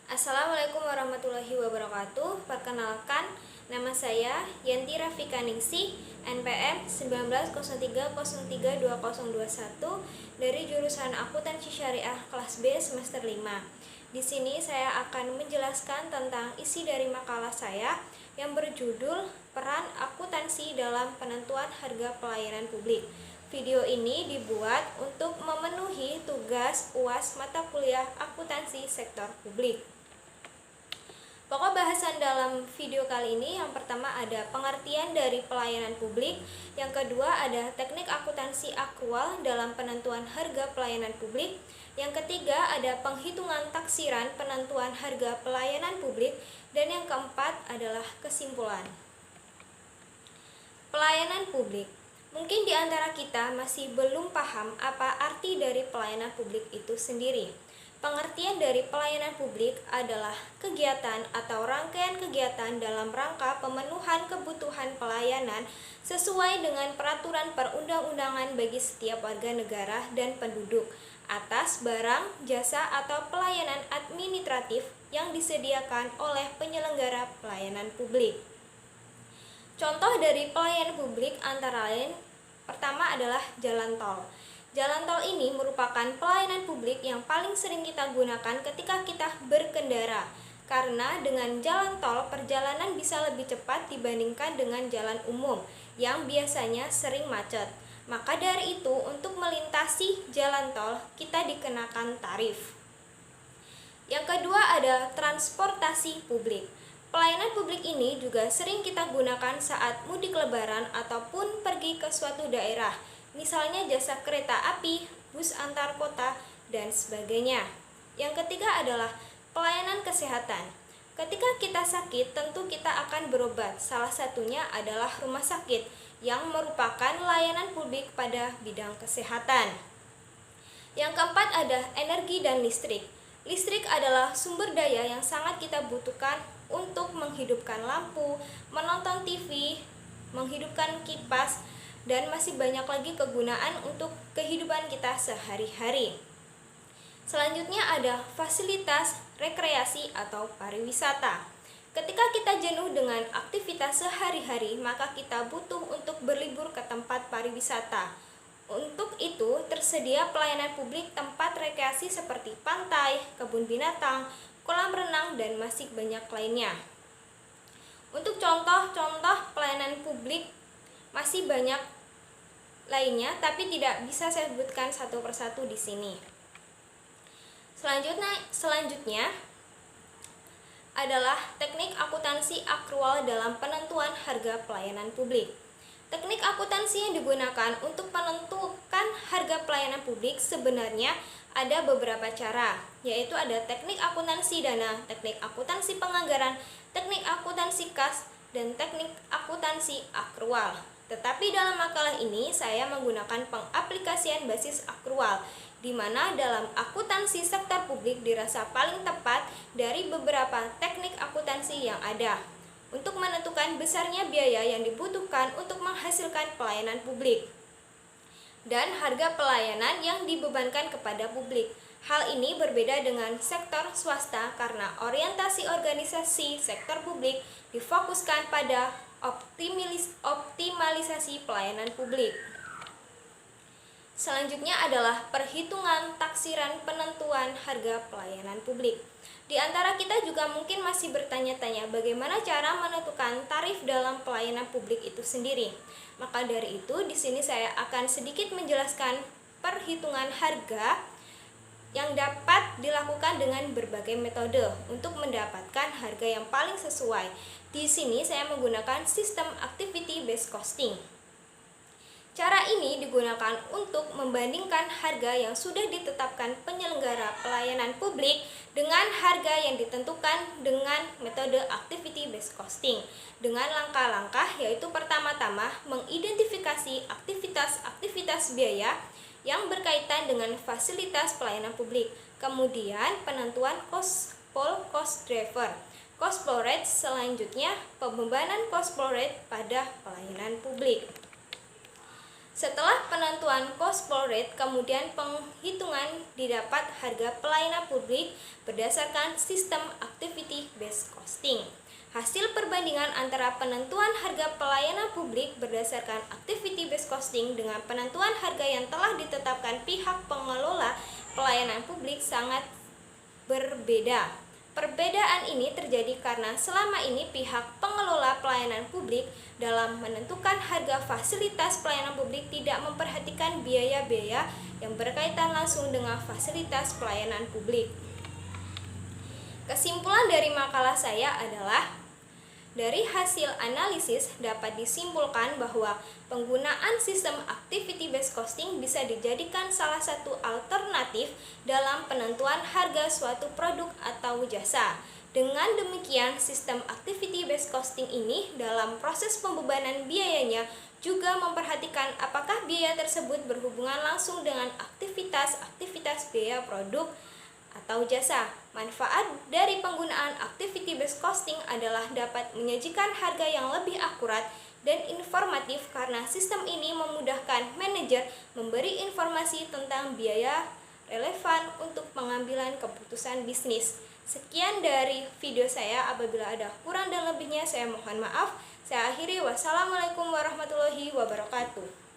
Assalamualaikum warahmatullahi wabarakatuh. Perkenalkan, nama saya Yanti Rafika Ningsih, NPM 1903032021 dari jurusan Akuntansi Syariah kelas B semester 5. Di sini saya akan menjelaskan tentang isi dari makalah saya yang berjudul Peran Akuntansi dalam Penentuan Harga Pelayanan Publik. Video ini dibuat untuk memenuhi tugas UAS mata kuliah akuntansi sektor publik. Pokok bahasan dalam video kali ini yang pertama ada pengertian dari pelayanan publik, yang kedua ada teknik akuntansi akrual dalam penentuan harga pelayanan publik, yang ketiga ada penghitungan taksiran penentuan harga pelayanan publik, dan yang keempat adalah kesimpulan. Pelayanan publik. Mungkin di antara kita masih belum paham apa arti dari pelayanan publik itu sendiri. Pengertian dari pelayanan publik adalah kegiatan atau rangkaian kegiatan dalam rangka pemenuhan kebutuhan pelayanan sesuai dengan peraturan perundang-undangan bagi setiap warga negara dan penduduk atas barang, jasa, atau pelayanan administratif yang disediakan oleh penyelenggara pelayanan publik. Contoh dari pelayanan publik antara lain pertama adalah jalan tol. Jalan tol ini merupakan pelayanan publik yang paling sering kita gunakan ketika kita berkendara, karena dengan jalan tol perjalanan bisa lebih cepat dibandingkan dengan jalan umum yang biasanya sering macet. Maka dari itu, untuk melintasi jalan tol kita dikenakan tarif. Yang kedua ada transportasi publik. Pelayanan publik ini juga sering kita gunakan saat mudik lebaran ataupun pergi ke suatu daerah, misalnya jasa kereta api, bus antar kota, dan sebagainya. Yang ketiga adalah pelayanan kesehatan. Ketika kita sakit, tentu kita akan berobat. Salah satunya adalah rumah sakit, yang merupakan layanan publik pada bidang kesehatan. Yang keempat ada energi dan listrik. Listrik adalah sumber daya yang sangat kita butuhkan untuk menghidupkan lampu, menonton TV, menghidupkan kipas, dan masih banyak lagi kegunaan untuk kehidupan kita sehari-hari. Selanjutnya ada fasilitas rekreasi atau pariwisata. Ketika kita jenuh dengan aktivitas sehari-hari, maka kita butuh untuk berlibur ke tempat pariwisata. Untuk itu, tersedia pelayanan publik tempat rekreasi seperti pantai, kebun binatang, kolam renang, dan masih banyak lainnya. Untuk contoh-contoh pelayanan publik masih banyak lainnya, tapi tidak bisa saya sebutkan satu persatu di sini. Selanjutnya adalah teknik akuntansi akrual dalam penentuan harga pelayanan publik. Teknik akuntansi yang digunakan untuk menentukan harga pelayanan publik sebenarnya ada beberapa cara, yaitu ada teknik akuntansi dana, teknik akuntansi penganggaran, teknik akuntansi kas, dan teknik akuntansi akrual. Tetapi dalam makalah ini saya menggunakan pengaplikasian basis akrual, di mana dalam akuntansi sektor publik dirasa paling tepat dari beberapa teknik akuntansi yang ada untuk menentukan besarnya biaya yang dibutuhkan untuk menghasilkan pelayanan publik dan harga pelayanan yang dibebankan kepada publik. Hal ini berbeda dengan sektor swasta karena orientasi organisasi sektor publik difokuskan pada optimalisasi pelayanan publik. Selanjutnya adalah perhitungan taksiran penentuan harga pelayanan publik. Di antara kita juga mungkin masih bertanya-tanya bagaimana cara menentukan tarif dalam pelayanan publik itu sendiri. Maka dari itu, di sini saya akan sedikit menjelaskan perhitungan harga yang dapat dilakukan dengan berbagai metode untuk mendapatkan harga yang paling sesuai. Di sini saya menggunakan sistem activity based costing. Cara ini digunakan untuk membandingkan harga yang sudah ditetapkan penyelenggara pelayanan publik dengan harga yang ditentukan dengan metode activity based costing dengan langkah-langkah, yaitu pertama-tama mengidentifikasi aktivitas biaya yang berkaitan dengan fasilitas pelayanan publik, kemudian penentuan cost driver, cost flow rate, selanjutnya pembebanan cost flow rate pada pelayanan publik. Setelah penentuan cost flow rate, kemudian penghitungan didapat harga pelayanan publik berdasarkan sistem activity based costing. Hasil perbandingan antara penentuan harga pelayanan publik berdasarkan activity based costing dengan penentuan harga yang telah ditetapkan pihak pengelola pelayanan publik sangat berbeda. Perbedaan ini terjadi karena selama ini pihak pengelola pelayanan publik dalam menentukan harga fasilitas pelayanan publik tidak memperhatikan biaya-biaya yang berkaitan langsung dengan fasilitas pelayanan publik. Kesimpulan dari makalah saya adalah dari hasil analisis dapat disimpulkan bahwa penggunaan sistem activity based costing bisa dijadikan salah satu alternatif dalam penentuan harga suatu produk atau jasa. Dengan demikian, sistem activity based costing ini dalam proses pembebanan biayanya juga memperhatikan apakah biaya tersebut berhubungan langsung dengan aktivitas biaya produk atau jasa. Manfaat dari penggunaan activity based costing adalah dapat menyajikan harga yang lebih akurat dan informatif karena sistem ini memudahkan manajer memberi informasi tentang biaya relevan untuk pengambilan keputusan bisnis. Sekian dari video saya, apabila ada kurang dan lebihnya saya mohon maaf. Saya akhiri, wassalamualaikum warahmatullahi wabarakatuh.